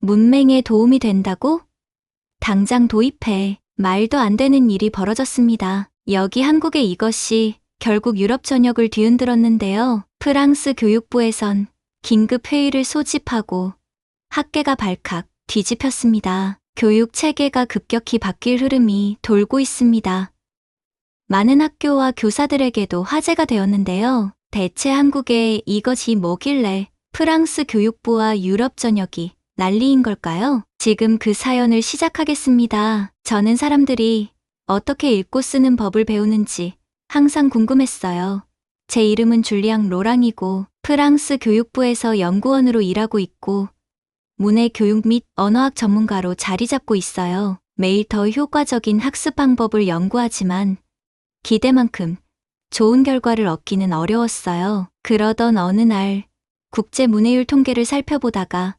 문맹에 도움이 된다고? 당장 도입해. 말도 안 되는 일이 벌어졌습니다. 여기 한국에 이것이 결국 유럽 전역을 뒤흔들었는데요. 프랑스 교육부에선 긴급 회의를 소집하고 학계가 발칵 뒤집혔습니다. 교육 체계가 급격히 바뀔 흐름이 돌고 있습니다. 많은 학교와 교사들에게도 화제가 되었는데요. 대체 한국에 이것이 뭐길래 프랑스 교육부와 유럽 전역이 난리인 걸까요? 지금 그 사연을 시작하겠습니다. 저는 사람들이 어떻게 읽고 쓰는 법을 배우는지 항상 궁금했어요. 제 이름은 줄리앙 로랑이고 프랑스 교육부에서 연구원으로 일하고 있고 문해 교육 및 언어학 전문가로 자리 잡고 있어요. 매일 더 효과적인 학습 방법을 연구하지만 기대만큼 좋은 결과를 얻기는 어려웠어요. 그러던 어느 날 국제 문해율 통계를 살펴보다가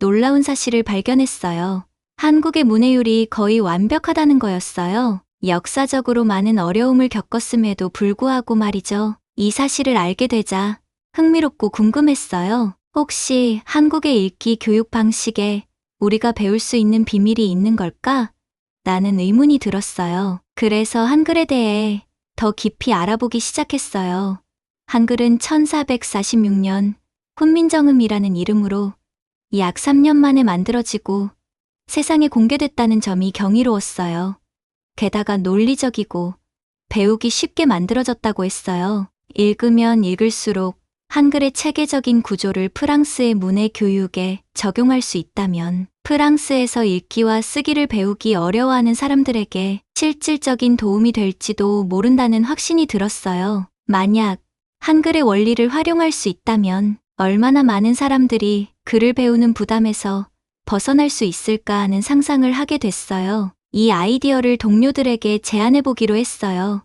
놀라운 사실을 발견했어요. 한국의 문해율이 거의 완벽하다는 거였어요. 역사적으로 많은 어려움을 겪었음에도 불구하고 말이죠. 이 사실을 알게 되자 흥미롭고 궁금했어요. 혹시 한국의 읽기 교육 방식에 우리가 배울 수 있는 비밀이 있는 걸까? 라는 의문이 들었어요. 그래서 한글에 대해 더 깊이 알아보기 시작했어요. 한글은 1446년 훈민정음이라는 이름으로 약 3년 만에 만들어지고 세상에 공개됐다는 점이 경이로웠어요. 게다가 논리적이고 배우기 쉽게 만들어졌다고 했어요. 읽으면 읽을수록 한글의 체계적인 구조를 프랑스의 문해 교육에 적용할 수 있다면 프랑스에서 읽기와 쓰기를 배우기 어려워하는 사람들에게 실질적인 도움이 될지도 모른다는 확신이 들었어요. 만약 한글의 원리를 활용할 수 있다면 얼마나 많은 사람들이 글을 배우는 부담에서 벗어날 수 있을까 하는 상상을 하게 됐어요. 이 아이디어를 동료들에게 제안해보기로 했어요.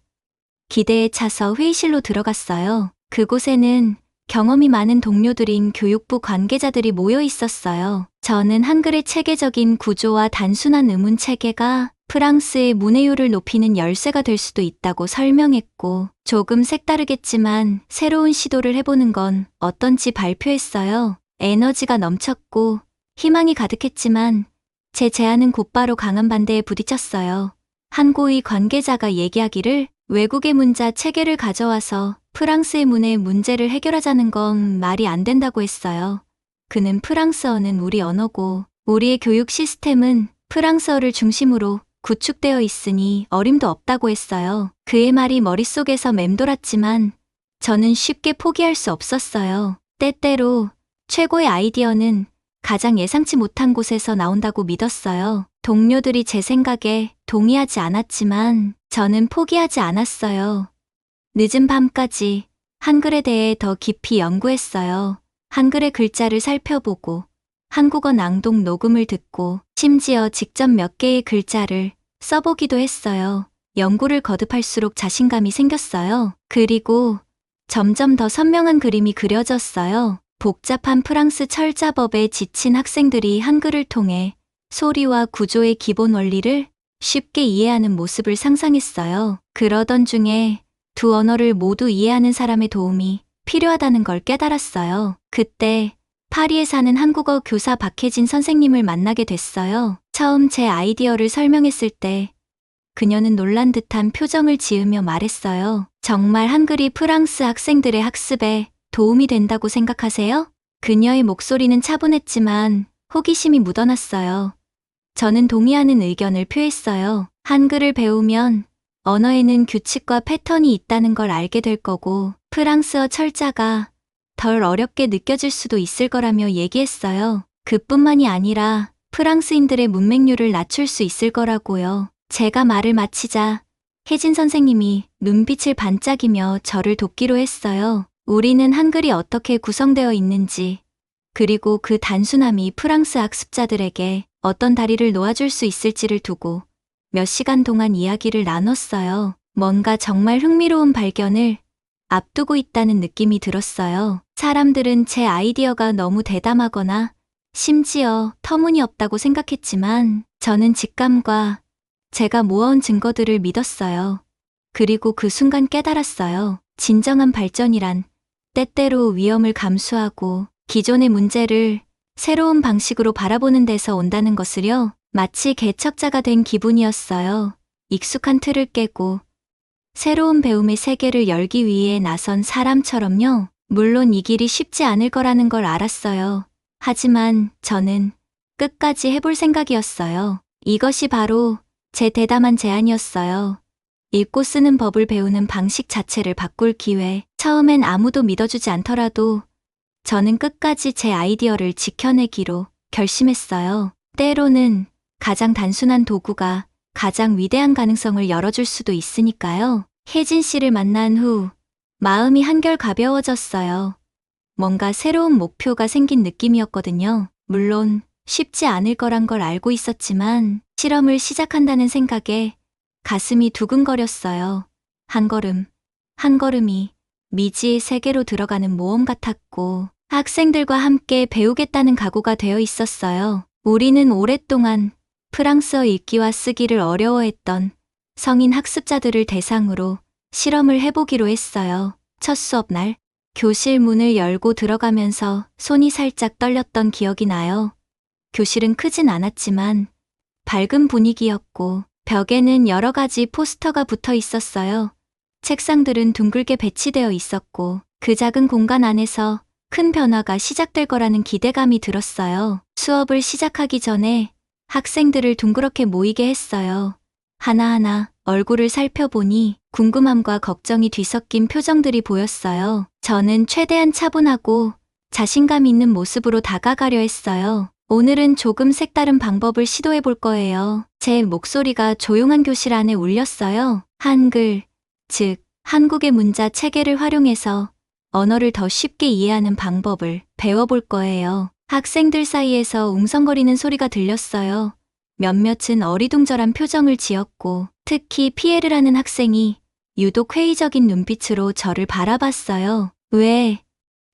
기대에 차서 회의실로 들어갔어요. 그곳에는 경험이 많은 동료들인 교육부 관계자들이 모여 있었어요. 저는 한글의 체계적인 구조와 단순한 의문 체계가 프랑스의 문해율을 높이는 열쇠가 될 수도 있다고 설명했고, 조금 색다르겠지만 새로운 시도를 해보는 건 어떤지 발표했어요. 에너지가 넘쳤고 희망이 가득했지만 제 제안은 곧바로 강한 반대에 부딪혔어요. 한 고위 관계자가 얘기하기를 외국의 문자 체계를 가져와서 프랑스의 문해의 문제를 해결하자는 건 말이 안 된다고 했어요. 그는 프랑스어는 우리 언어고 우리의 교육 시스템은 프랑스어를 중심으로 구축되어 있으니 어림도 없다고 했어요. 그의 말이 머릿속에서 맴돌았지만 저는 쉽게 포기할 수 없었어요. 때때로 최고의 아이디어는 가장 예상치 못한 곳에서 나온다고 믿었어요. 동료들이 제 생각에 동의하지 않았지만 저는 포기하지 않았어요. 늦은 밤까지 한글에 대해 더 깊이 연구했어요. 한글의 글자를 살펴보고 한국어 낭독 녹음을 듣고 심지어 직접 몇 개의 글자를 써보기도 했어요. 연구를 거듭할수록 자신감이 생겼어요. 그리고 점점 더 선명한 그림이 그려졌어요. 복잡한 프랑스 철자법에 지친 학생들이 한글을 통해 소리와 구조의 기본 원리를 쉽게 이해하는 모습을 상상했어요. 그러던 중에 두 언어를 모두 이해하는 사람의 도움이 필요하다는 걸 깨달았어요. 그때 파리에 사는 한국어 교사 박혜진 선생님을 만나게 됐어요. 처음 제 아이디어를 설명했을 때 그녀는 놀란 듯한 표정을 지으며 말했어요. 정말 한글이 프랑스 학생들의 학습에 도움이 된다고 생각하세요? 그녀의 목소리는 차분했지만 호기심이 묻어났어요. 저는 동의하는 의견을 표했어요. 한글을 배우면 언어에는 규칙과 패턴이 있다는 걸 알게 될 거고 프랑스어 철자가 덜 어렵게 느껴질 수도 있을 거라며 얘기했어요. 그뿐만이 아니라 프랑스인들의 문맹률을 낮출 수 있을 거라고요. 제가 말을 마치자 혜진 선생님이 눈빛을 반짝이며 저를 돕기로 했어요. 우리는 한글이 어떻게 구성되어 있는지, 그리고 그 단순함이 프랑스 학습자들에게 어떤 다리를 놓아줄 수 있을지를 두고 몇 시간 동안 이야기를 나눴어요. 뭔가 정말 흥미로운 발견을 앞두고 있다는 느낌이 들었어요. 사람들은 제 아이디어가 너무 대담하거나 심지어 터무니없다고 생각했지만 저는 직감과 제가 모아온 증거들을 믿었어요. 그리고 그 순간 깨달았어요. 진정한 발전이란 때때로 위험을 감수하고 기존의 문제를 새로운 방식으로 바라보는 데서 온다는 것을요. 마치 개척자가 된 기분이었어요. 익숙한 틀을 깨고 새로운 배움의 세계를 열기 위해 나선 사람처럼요. 물론 이 길이 쉽지 않을 거라는 걸 알았어요. 하지만 저는 끝까지 해볼 생각이었어요. 이것이 바로 제 대담한 제안이었어요. 읽고 쓰는 법을 배우는 방식 자체를 바꿀 기회. 처음엔 아무도 믿어주지 않더라도 저는 끝까지 제 아이디어를 지켜내기로 결심했어요. 때로는 가장 단순한 도구가 가장 위대한 가능성을 열어줄 수도 있으니까요. 혜진 씨를 만난 후 마음이 한결 가벼워졌어요. 뭔가 새로운 목표가 생긴 느낌이었거든요. 물론 쉽지 않을 거란 걸 알고 있었지만 실험을 시작한다는 생각에 가슴이 두근거렸어요. 한 걸음, 한 걸음이 미지의 세계로 들어가는 모험 같았고 학생들과 함께 배우겠다는 각오가 되어 있었어요. 우리는 오랫동안 프랑스어 읽기와 쓰기를 어려워했던 성인 학습자들을 대상으로 실험을 해보기로 했어요. 첫 수업 날 교실 문을 열고 들어가면서 손이 살짝 떨렸던 기억이 나요. 교실은 크진 않았지만 밝은 분위기였고 벽에는 여러 가지 포스터가 붙어 있었어요. 책상들은 둥글게 배치되어 있었고 그 작은 공간 안에서 큰 변화가 시작될 거라는 기대감이 들었어요. 수업을 시작하기 전에 학생들을 둥그렇게 모이게 했어요. 하나하나 얼굴을 살펴보니 궁금함과 걱정이 뒤섞인 표정들이 보였어요. 저는 최대한 차분하고 자신감 있는 모습으로 다가가려 했어요. 오늘은 조금 색다른 방법을 시도해 볼 거예요. 제 목소리가 조용한 교실 안에 울렸어요. 한글, 즉 한국의 문자 체계를 활용해서 언어를 더 쉽게 이해하는 방법을 배워볼 거예요. 학생들 사이에서 웅성거리는 소리가 들렸어요. 몇몇은 어리둥절한 표정을 지었고 특히 피에르라는 학생이 유독 회의적인 눈빛으로 저를 바라봤어요. 왜?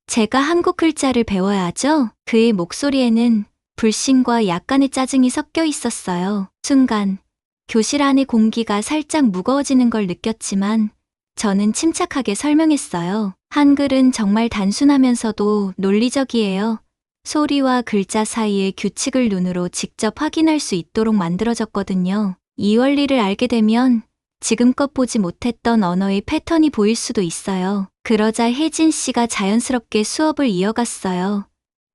제가 한국 글자를 배워야 하죠? 그의 목소리에는 불신과 약간의 짜증이 섞여 있었어요. 순간 교실 안의 공기가 살짝 무거워지는 걸 느꼈지만 저는 침착하게 설명했어요. 한글은 정말 단순하면서도 논리적이에요. 소리와 글자 사이의 규칙을 눈으로 직접 확인할 수 있도록 만들어졌거든요. 이 원리를 알게 되면 지금껏 보지 못했던 언어의 패턴이 보일 수도 있어요. 그러자 혜진 씨가 자연스럽게 수업을 이어갔어요.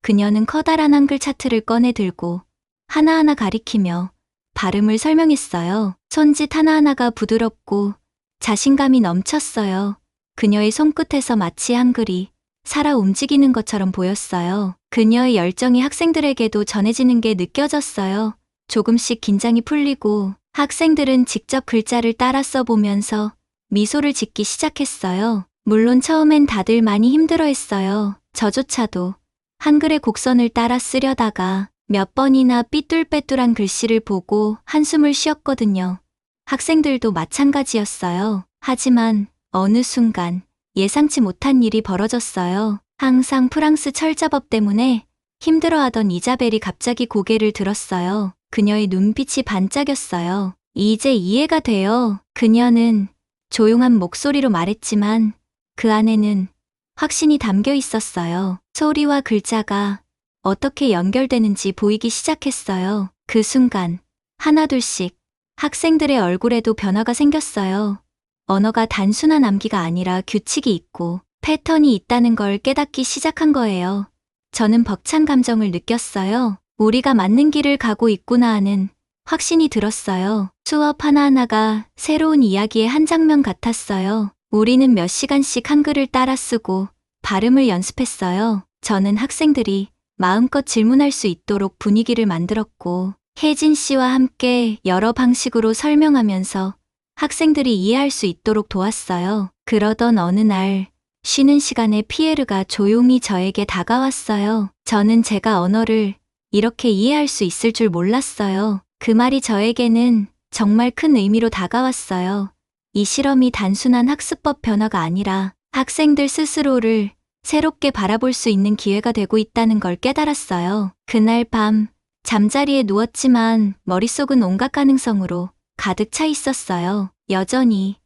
그녀는 커다란 한글 차트를 꺼내 들고 하나하나 가리키며 발음을 설명했어요. 손짓 하나하나가 부드럽고 자신감이 넘쳤어요. 그녀의 손끝에서 마치 한글이 살아 움직이는 것처럼 보였어요. 그녀의 열정이 학생들에게도 전해지는 게 느껴졌어요. 조금씩 긴장이 풀리고 학생들은 직접 글자를 따라 써보면서 미소를 짓기 시작했어요. 물론 처음엔 다들 많이 힘들어했어요. 저조차도 한글의 곡선을 따라 쓰려다가 몇 번이나 삐뚤빼뚤한 글씨를 보고 한숨을 쉬었거든요. 학생들도 마찬가지였어요. 하지만 어느 순간 예상치 못한 일이 벌어졌어요. 항상 프랑스 철자법 때문에 힘들어하던 이자벨이 갑자기 고개를 들었어요. 그녀의 눈빛이 반짝였어요. 이제 이해가 돼요. 그녀는 조용한 목소리로 말했지만 그 안에는 확신이 담겨 있었어요. 소리와 글자가 어떻게 연결되는지 보이기 시작했어요. 그 순간 하나둘씩 학생들의 얼굴에도 변화가 생겼어요. 언어가 단순한 암기가 아니라 규칙이 있고 패턴이 있다는 걸 깨닫기 시작한 거예요. 저는 벅찬 감정을 느꼈어요. 우리가 맞는 길을 가고 있구나 하는 확신이 들었어요. 수업 하나하나가 새로운 이야기의 한 장면 같았어요. 우리는 몇 시간씩 한글을 따라 쓰고 발음을 연습했어요. 저는 학생들이 마음껏 질문할 수 있도록 분위기를 만들었고 혜진 씨와 함께 여러 방식으로 설명하면서 학생들이 이해할 수 있도록 도왔어요. 그러던 어느 날 쉬는 시간에 피에르가 조용히 저에게 다가왔어요. 저는 제가 언어를 이렇게 이해할 수 있을 줄 몰랐어요. 그 말이 저에게는 정말 큰 의미로 다가왔어요. 이 실험이 단순한 학습법 변화가 아니라 학생들 스스로를 새롭게 바라볼 수 있는 기회가 되고 있다는 걸 깨달았어요. 그날 밤 잠자리에 누웠지만 머릿속은 온갖 가능성으로 가득 차 있었어요. 여전히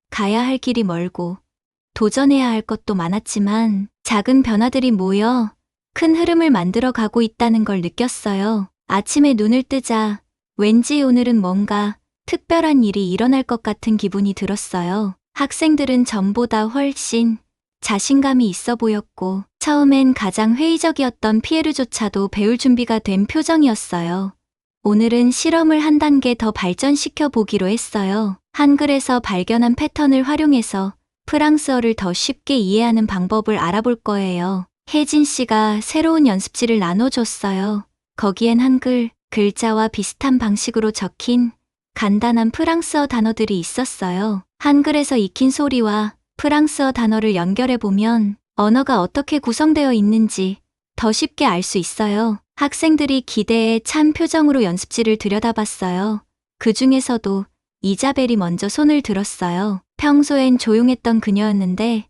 가야 할 길이 멀고 도전해야 할 것도 많았지만 작은 변화들이 모여 큰 흐름을 만들어 가고 있다는 걸 느꼈어요. 아침에 눈을 뜨자 왠지 오늘은 뭔가 특별한 일이 일어날 것 같은 기분이 들었어요. 학생들은 전보다 훨씬 자신감이 있어 보였고 처음엔 가장 회의적이었던 피에르조차도 배울 준비가 된 표정이었어요. 오늘은 실험을 한 단계 더 발전시켜 보기로 했어요. 한글에서 발견한 패턴을 활용해서 프랑스어를 더 쉽게 이해하는 방법을 알아볼 거예요. 혜진 씨가 새로운 연습지를 나눠줬어요. 거기엔 한글 글자와 비슷한 방식으로 적힌 간단한 프랑스어 단어들이 있었어요. 한글에서 익힌 소리와 프랑스어 단어를 연결해보면 언어가 어떻게 구성되어 있는지 더 쉽게 알 수 있어요. 학생들이 기대에 찬 표정으로 연습지를 들여다봤어요. 그 중에서도 이자벨이 먼저 손을 들었어요. 평소엔 조용했던 그녀였는데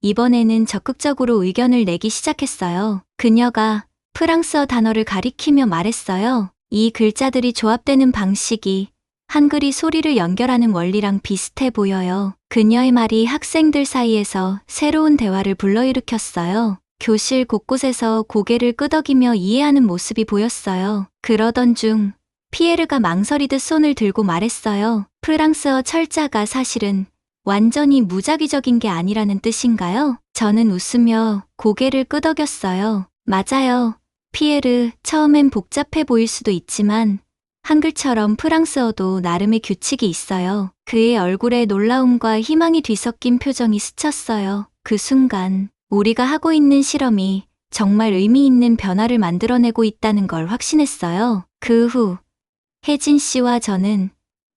이번에는 적극적으로 의견을 내기 시작했어요. 그녀가 프랑스어 단어를 가리키며 말했어요. 이 글자들이 조합되는 방식이 한글이 소리를 연결하는 원리랑 비슷해 보여요. 그녀의 말이 학생들 사이에서 새로운 대화를 불러일으켰어요. 교실 곳곳에서 고개를 끄덕이며 이해하는 모습이 보였어요. 그러던 중 피에르가 망설이듯 손을 들고 말했어요. 프랑스어 철자가 사실은 완전히 무작위적인 게 아니라는 뜻인가요? 저는 웃으며 고개를 끄덕였어요. 맞아요. 피에르, 처음엔 복잡해 보일 수도 있지만 한글처럼 프랑스어도 나름의 규칙이 있어요. 그의 얼굴에 놀라움과 희망이 뒤섞인 표정이 스쳤어요. 그 순간 우리가 하고 있는 실험이 정말 의미 있는 변화를 만들어내고 있다는 걸 확신했어요. 그 후 혜진 씨와 저는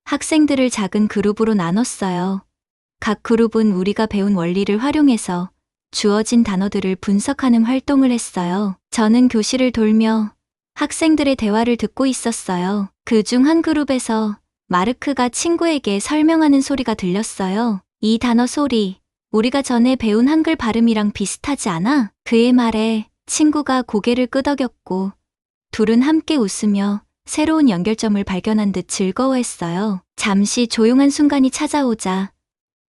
학생들을 작은 그룹으로 나눴어요. 각 그룹은 우리가 배운 원리를 활용해서 주어진 단어들을 분석하는 활동을 했어요. 저는 교실을 돌며 학생들의 대화를 듣고 있었어요. 그중 한 그룹에서 마르크가 친구에게 설명하는 소리가 들렸어요. 이 단어 소리, 우리가 전에 배운 한글 발음이랑 비슷하지 않아? 그의 말에 친구가 고개를 끄덕였고 둘은 함께 웃으며 새로운 연결점을 발견한 듯 즐거워했어요. 잠시 조용한 순간이 찾아오자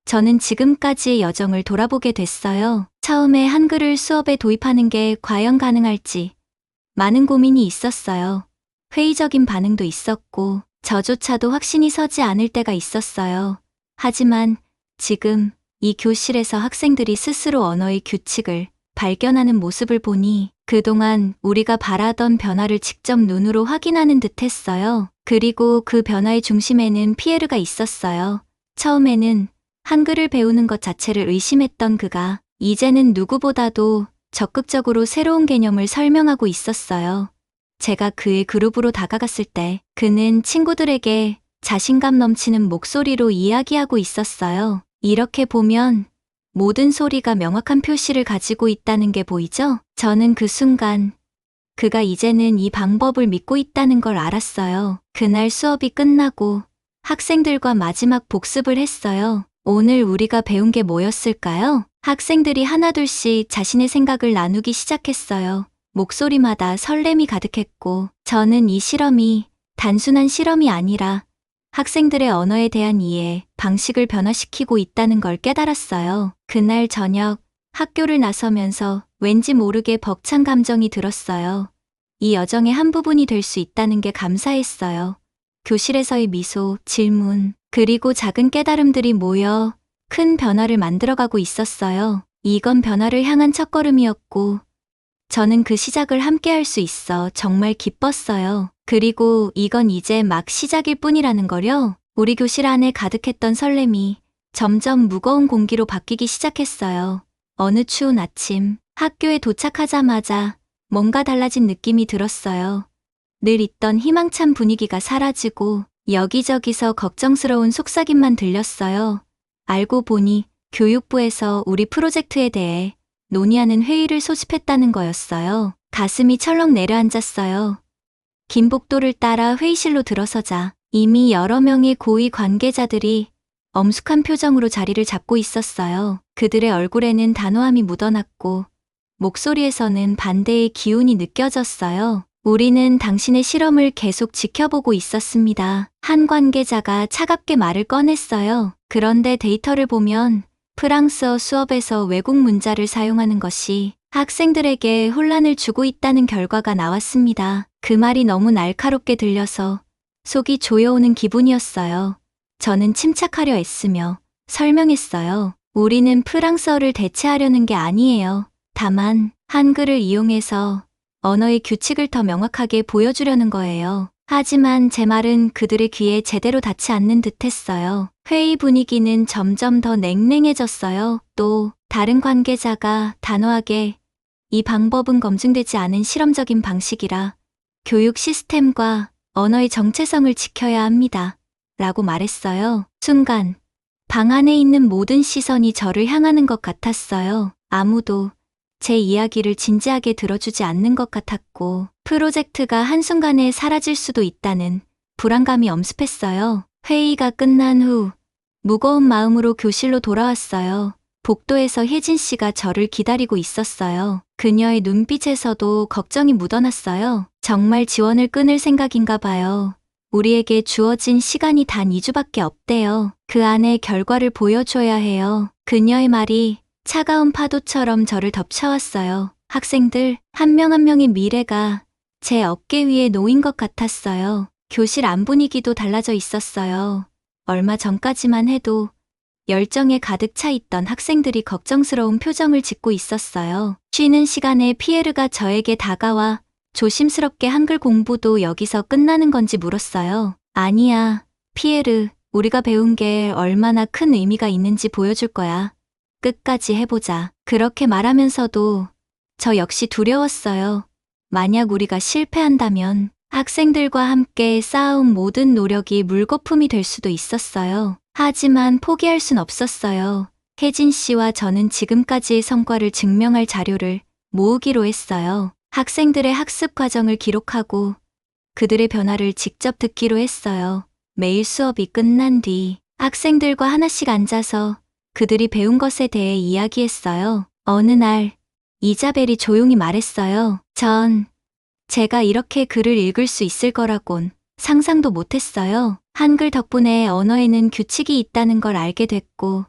저는 지금까지의 여정을 돌아보게 됐어요. 처음에 한글을 수업에 도입하는 게 과연 가능할지 많은 고민이 있었어요. 회의적인 반응도 있었고 저조차도 확신이 서지 않을 때가 있었어요. 하지만 지금 이 교실에서 학생들이 스스로 언어의 규칙을 발견하는 모습을 보니 그동안 우리가 바라던 변화를 직접 눈으로 확인하는 듯 했어요. 그리고 그 변화의 중심에는 피에르가 있었어요. 처음에는 한글을 배우는 것 자체를 의심했던 그가 이제는 누구보다도 적극적으로 새로운 개념을 설명하고 있었어요. 제가 그의 그룹으로 다가갔을 때 그는 친구들에게 자신감 넘치는 목소리로 이야기하고 있었어요. 이렇게 보면 모든 소리가 명확한 표시를 가지고 있다는 게 보이죠? 저는 그 순간 그가 이제는 이 방법을 믿고 있다는 걸 알았어요. 그날 수업이 끝나고 학생들과 마지막 복습을 했어요. 오늘 우리가 배운 게 뭐였을까요? 학생들이 하나둘씩 자신의 생각을 나누기 시작했어요. 목소리마다 설렘이 가득했고 저는 이 실험이 단순한 실험이 아니라 학생들의 언어에 대한 이해, 방식을 변화시키고 있다는 걸 깨달았어요. 그날 저녁 학교를 나서면서 왠지 모르게 벅찬 감정이 들었어요. 이 여정의 한 부분이 될 수 있다는 게 감사했어요. 교실에서의 미소, 질문, 그리고 작은 깨달음들이 모여 큰 변화를 만들어가고 있었어요. 이건 변화를 향한 첫걸음이었고 저는 그 시작을 함께 할 수 있어 정말 기뻤어요. 그리고 이건 이제 막 시작일 뿐이라는 거요. 우리 교실 안에 가득했던 설렘이 점점 무거운 공기로 바뀌기 시작했어요. 어느 추운 아침 학교에 도착하자마자 뭔가 달라진 느낌이 들었어요. 늘 있던 희망찬 분위기가 사라지고 여기저기서 걱정스러운 속삭임만 들렸어요. 알고 보니 교육부에서 우리 프로젝트에 대해 논의하는 회의를 소집했다는 거였어요. 가슴이 철렁 내려앉았어요. 긴 복도를 따라 회의실로 들어서자 이미 여러 명의 고위 관계자들이 엄숙한 표정으로 자리를 잡고 있었어요. 그들의 얼굴에는 단호함이 묻어났고 목소리에서는 반대의 기운이 느껴졌어요. 우리는 당신의 실험을 계속 지켜보고 있었습니다. 한 관계자가 차갑게 말을 꺼냈어요. 그런데 데이터를 보면 프랑스어 수업에서 외국 문자를 사용하는 것이 학생들에게 혼란을 주고 있다는 결과가 나왔습니다. 그 말이 너무 날카롭게 들려서 속이 조여오는 기분이었어요. 저는 침착하려 애쓰며 설명했어요. 우리는 프랑스어를 대체하려는 게 아니에요. 다만 한글을 이용해서 언어의 규칙을 더 명확하게 보여주려는 거예요. 하지만 제 말은 그들의 귀에 제대로 닿지 않는 듯했어요. 회의 분위기는 점점 더 냉랭해졌어요. 또 다른 관계자가 단호하게 이 방법은 검증되지 않은 실험적인 방식이라 교육 시스템과 언어의 정체성을 지켜야 합니다. 라고 말했어요. 순간 방 안에 있는 모든 시선이 저를 향하는 것 같았어요. 아무도 제 이야기를 진지하게 들어주지 않는 것 같았고 프로젝트가 한순간에 사라질 수도 있다는 불안감이 엄습했어요. 회의가 끝난 후 무거운 마음으로 교실로 돌아왔어요. 복도에서 혜진 씨가 저를 기다리고 있었어요. 그녀의 눈빛에서도 걱정이 묻어났어요. 정말 지원을 끊을 생각인가 봐요. 우리에게 주어진 시간이 단 2주밖에 없대요. 그 안에 결과를 보여줘야 해요. 그녀의 말이 차가운 파도처럼 저를 덮쳐왔어요. 학생들 한 명 한 명의 미래가 제 어깨 위에 놓인 것 같았어요. 교실 안 분위기도 달라져 있었어요. 얼마 전까지만 해도 열정에 가득 차 있던 학생들이 걱정스러운 표정을 짓고 있었어요. 쉬는 시간에 피에르가 저에게 다가와 조심스럽게 한글 공부도 여기서 끝나는 건지 물었어요. 아니야, 피에르. 우리가 배운 게 얼마나 큰 의미가 있는지 보여줄 거야. 끝까지 해보자. 그렇게 말하면서도 저 역시 두려웠어요. 만약 우리가 실패한다면 학생들과 함께 쌓아온 모든 노력이 물거품이 될 수도 있었어요. 하지만 포기할 순 없었어요. 혜진 씨와 저는 지금까지의 성과를 증명할 자료를 모으기로 했어요. 학생들의 학습 과정을 기록하고 그들의 변화를 직접 듣기로 했어요. 매일 수업이 끝난 뒤 학생들과 하나씩 앉아서 그들이 배운 것에 대해 이야기했어요. 어느 날 이자벨이 조용히 말했어요. 제가 이렇게 글을 읽을 수 있을 거라곤 상상도 못했어요. 한글 덕분에 언어에는 규칙이 있다는 걸 알게 됐고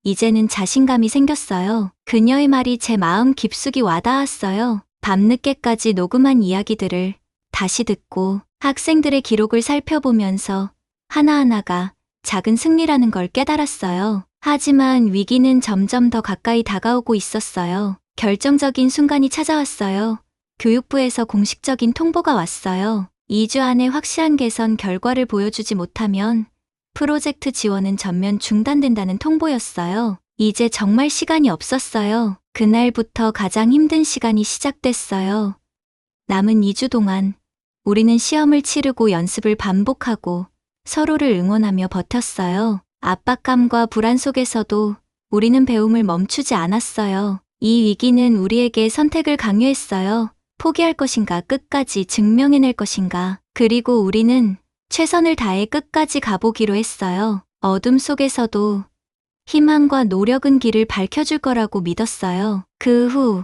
이제는 자신감이 생겼어요. 그녀의 말이 제 마음 깊숙이 와닿았어요. 밤늦게까지 녹음한 이야기들을 다시 듣고 학생들의 기록을 살펴보면서 하나하나가 작은 승리라는 걸 깨달았어요. 하지만 위기는 점점 더 가까이 다가오고 있었어요. 결정적인 순간이 찾아왔어요. 교육부에서 공식적인 통보가 왔어요. 2주 안에 확실한 개선 결과를 보여주지 못하면 프로젝트 지원은 전면 중단된다는 통보였어요. 이제 정말 시간이 없었어요. 그날부터 가장 힘든 시간이 시작됐어요. 남은 2주 동안 우리는 시험을 치르고 연습을 반복하고 서로를 응원하며 버텼어요. 압박감과 불안 속에서도 우리는 배움을 멈추지 않았어요. 이 위기는 우리에게 선택을 강요했어요. 포기할 것인가, 끝까지 증명해낼 것인가. 그리고 우리는 최선을 다해 끝까지 가보기로 했어요. 어둠 속에서도 희망과 노력은 길을 밝혀줄 거라고 믿었어요. 그 후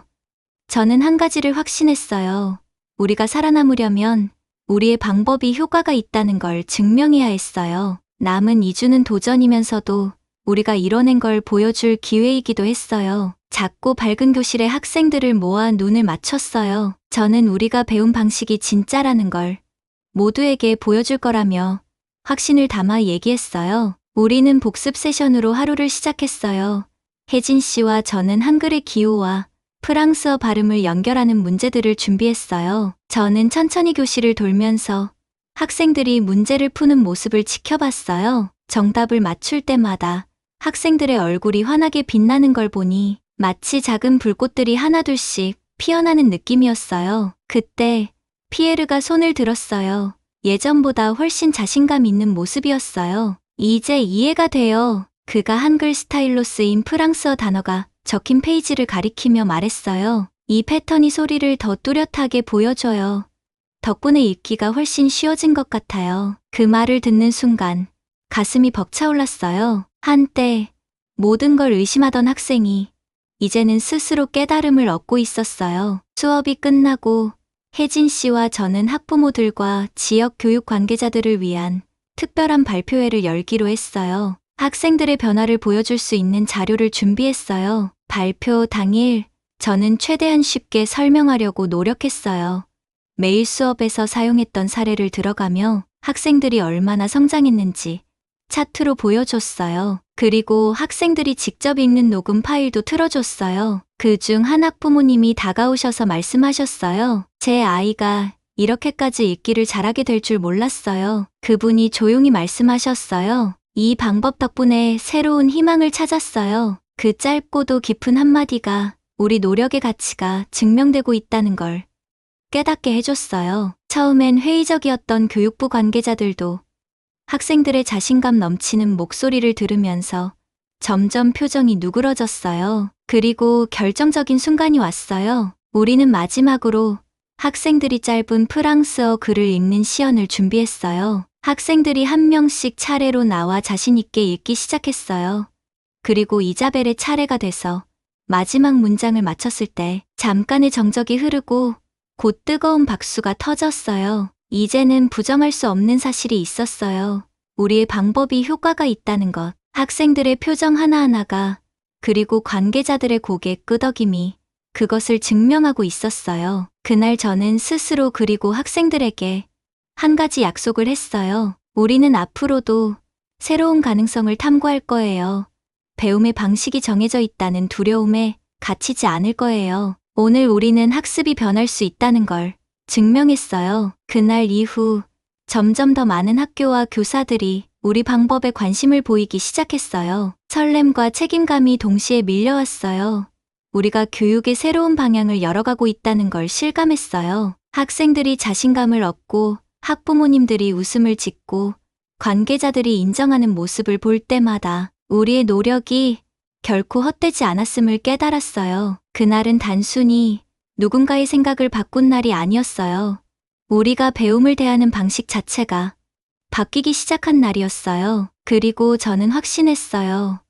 저는 한 가지를 확신했어요. 우리가 살아남으려면 우리의 방법이 효과가 있다는 걸 증명해야 했어요. 남은 2주는 도전이면서도 우리가 이뤄낸 걸 보여줄 기회이기도 했어요. 작고 밝은 교실에 학생들을 모아 눈을 맞췄어요. 저는 우리가 배운 방식이 진짜라는 걸 모두에게 보여줄 거라며 확신을 담아 얘기했어요. 우리는 복습 세션으로 하루를 시작했어요. 혜진 씨와 저는 한글의 기호와 프랑스어 발음을 연결하는 문제들을 준비했어요. 저는 천천히 교실을 돌면서 학생들이 문제를 푸는 모습을 지켜봤어요. 정답을 맞출 때마다 학생들의 얼굴이 환하게 빛나는 걸 보니 마치 작은 불꽃들이 하나둘씩 피어나는 느낌이었어요. 그때 피에르가 손을 들었어요. 예전보다 훨씬 자신감 있는 모습이었어요. 이제 이해가 돼요. 그가 한글 스타일로 쓰인 프랑스어 단어가 적힌 페이지를 가리키며 말했어요. 이 패턴이 소리를 더 뚜렷하게 보여줘요. 덕분에 읽기가 훨씬 쉬워진 것 같아요. 그 말을 듣는 순간 가슴이 벅차올랐어요. 한때 모든 걸 의심하던 학생이 이제는 스스로 깨달음을 얻고 있었어요. 수업이 끝나고 혜진 씨와 저는 학부모들과 지역 교육 관계자들을 위한 특별한 발표회를 열기로 했어요. 학생들의 변화를 보여줄 수 있는 자료를 준비했어요. 발표 당일 저는 최대한 쉽게 설명하려고 노력했어요. 매일 수업에서 사용했던 사례를 들어가며 학생들이 얼마나 성장했는지 차트로 보여줬어요. 그리고 학생들이 직접 읽는 녹음 파일도 틀어줬어요. 그중 한 학부모님이 다가오셔서 말씀하셨어요. 제 아이가 이렇게까지 읽기를 잘하게 될 줄 몰랐어요. 그분이 조용히 말씀하셨어요. 이 방법 덕분에 새로운 희망을 찾았어요. 그 짧고도 깊은 한마디가 우리 노력의 가치가 증명되고 있다는 걸 깨닫게 해줬어요. 처음엔 회의적이었던 교육부 관계자들도 학생들의 자신감 넘치는 목소리를 들으면서 점점 표정이 누그러졌어요. 그리고 결정적인 순간이 왔어요. 우리는 마지막으로 학생들이 짧은 프랑스어 글을 읽는 시연을 준비했어요. 학생들이 한 명씩 차례로 나와 자신 있게 읽기 시작했어요. 그리고 이자벨의 차례가 돼서 마지막 문장을 마쳤을 때 잠깐의 정적이 흐르고 곧 뜨거운 박수가 터졌어요. 이제는 부정할 수 없는 사실이 있었어요. 우리의 방법이 효과가 있다는 것. 학생들의 표정 하나하나가 그리고 관계자들의 고개 끄덕임이 그것을 증명하고 있었어요. 그날 저는 스스로 그리고 학생들에게 한 가지 약속을 했어요. 우리는 앞으로도 새로운 가능성을 탐구할 거예요. 배움의 방식이 정해져 있다는 두려움에 갇히지 않을 거예요. 오늘 우리는 학습이 변할 수 있다는 걸 증명했어요. 그날 이후 점점 더 많은 학교와 교사들이 우리 방법에 관심을 보이기 시작했어요. 설렘과 책임감이 동시에 밀려왔어요. 우리가 교육의 새로운 방향을 열어가고 있다는 걸 실감했어요. 학생들이 자신감을 얻고 학부모님들이 웃음을 짓고 관계자들이 인정하는 모습을 볼 때마다 우리의 노력이 결코 헛되지 않았음을 깨달았어요. 그날은 단순히 누군가의 생각을 바꾼 날이 아니었어요. 우리가 배움을 대하는 방식 자체가 바뀌기 시작한 날이었어요. 그리고 저는 확신했어요.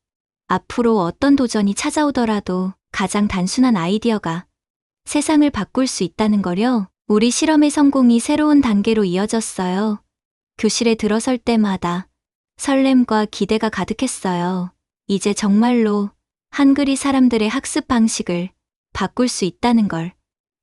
앞으로 어떤 도전이 찾아오더라도 가장 단순한 아이디어가 세상을 바꿀 수 있다는 거요. 우리 실험의 성공이 새로운 단계로 이어졌어요. 교실에 들어설 때마다 설렘과 기대가 가득했어요. 이제 정말로 한글이 사람들의 학습 방식을 바꿀 수 있다는 걸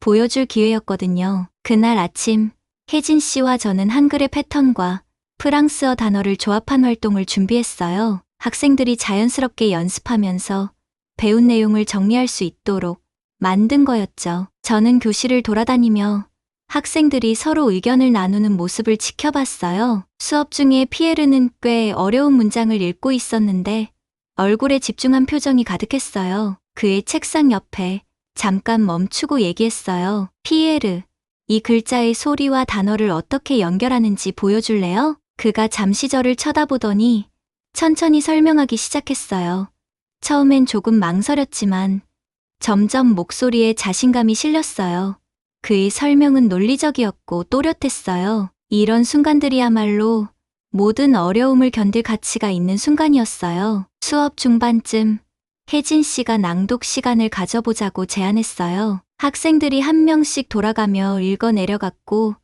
보여줄 기회였거든요. 그날 아침 혜진 씨와 저는 한글의 패턴과 프랑스어 단어를 조합한 활동을 준비했어요. 학생들이 자연스럽게 연습하면서 배운 내용을 정리할 수 있도록 만든 거였죠. 저는 교실을 돌아다니며 학생들이 서로 의견을 나누는 모습을 지켜봤어요. 수업 중에 피에르는 꽤 어려운 문장을 읽고 있었는데 얼굴에 집중한 표정이 가득했어요. 그의 책상 옆에 잠깐 멈추고 얘기했어요. 피에르, 이 글자의 소리와 단어를 어떻게 연결하는지 보여줄래요? 그가 잠시 저를 쳐다보더니 천천히 설명하기 시작했어요. 처음엔 조금 망설였지만 점점 목소리에 자신감이 실렸어요. 그의 설명은 논리적이었고 또렷했어요. 이런 순간들이야말로 모든 어려움을 견딜 가치가 있는 순간이었어요. 수업 중반쯤 혜진 씨가 낭독 시간을 가져보자고 제안했어요. 학생들이 한 명씩 돌아가며 읽어 내려갔고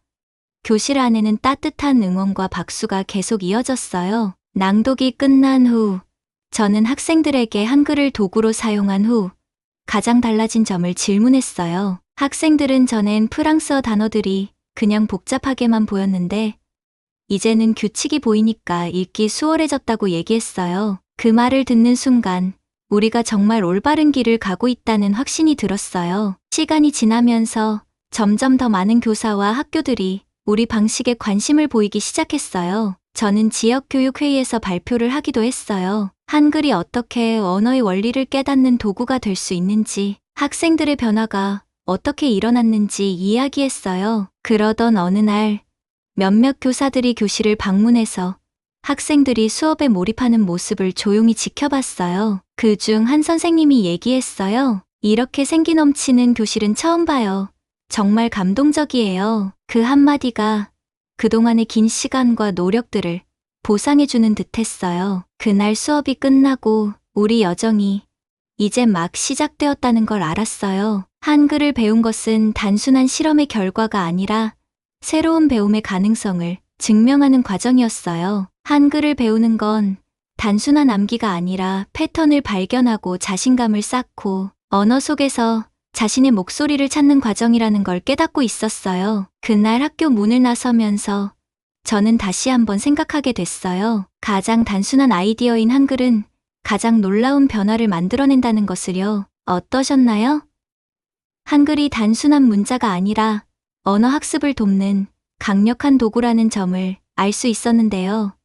교실 안에는 따뜻한 응원과 박수가 계속 이어졌어요. 낭독이 끝난 후 저는 학생들에게 한글을 도구로 사용한 후 가장 달라진 점을 질문했어요. 학생들은 전엔 프랑스어 단어들이 그냥 복잡하게만 보였는데 이제는 규칙이 보이니까 읽기 수월해졌다고 얘기했어요. 그 말을 듣는 순간 우리가 정말 올바른 길을 가고 있다는 확신이 들었어요. 시간이 지나면서 점점 더 많은 교사와 학교들이 우리 방식에 관심을 보이기 시작했어요. 저는 지역교육회의에서 발표를 하기도 했어요. 한글이 어떻게 언어의 원리를 깨닫는 도구가 될 수 있는지, 학생들의 변화가 어떻게 일어났는지 이야기했어요. 그러던 어느 날 몇몇 교사들이 교실을 방문해서 학생들이 수업에 몰입하는 모습을 조용히 지켜봤어요. 그중 한 선생님이 얘기했어요. 이렇게 생기 넘치는 교실은 처음 봐요. 정말 감동적이에요. 그 한마디가 그동안의 긴 시간과 노력들을 보상해주는 듯했어요. 그날 수업이 끝나고 우리 여정이 이제 막 시작되었다는 걸 알았어요. 한글을 배운 것은 단순한 실험의 결과가 아니라 새로운 배움의 가능성을 증명하는 과정이었어요. 한글을 배우는 건 단순한 암기가 아니라 패턴을 발견하고 자신감을 쌓고 언어 속에서 자신의 목소리를 찾는 과정이라는 걸 깨닫고 있었어요. 그날 학교 문을 나서면서 저는 다시 한번 생각하게 됐어요. 가장 단순한 아이디어인 한글은 가장 놀라운 변화를 만들어낸다는 것을요. 어떠셨나요? 한글이 단순한 문자가 아니라 언어 학습을 돕는 강력한 도구라는 점을 알 수 있었는데요.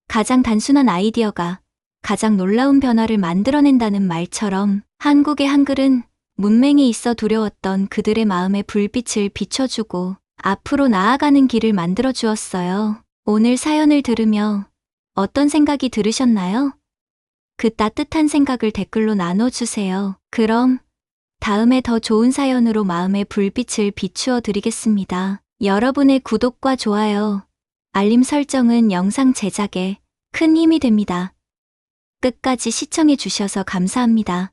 가장 단순한 아이디어가 가장 놀라운 변화를 만들어낸다는 말처럼 한국의 한글은 문맹에 있어 두려웠던 그들의 마음에 불빛을 비춰주고 앞으로 나아가는 길을 만들어 주었어요. 오늘 사연을 들으며 어떤 생각이 들으셨나요? 그 따뜻한 생각을 댓글로 나눠주세요. 그럼 다음에 더 좋은 사연으로 마음의 불빛을 비추어 드리겠습니다. 여러분의 구독과 좋아요, 알림 설정은 영상 제작에 큰 힘이 됩니다. 끝까지 시청해 주셔서 감사합니다.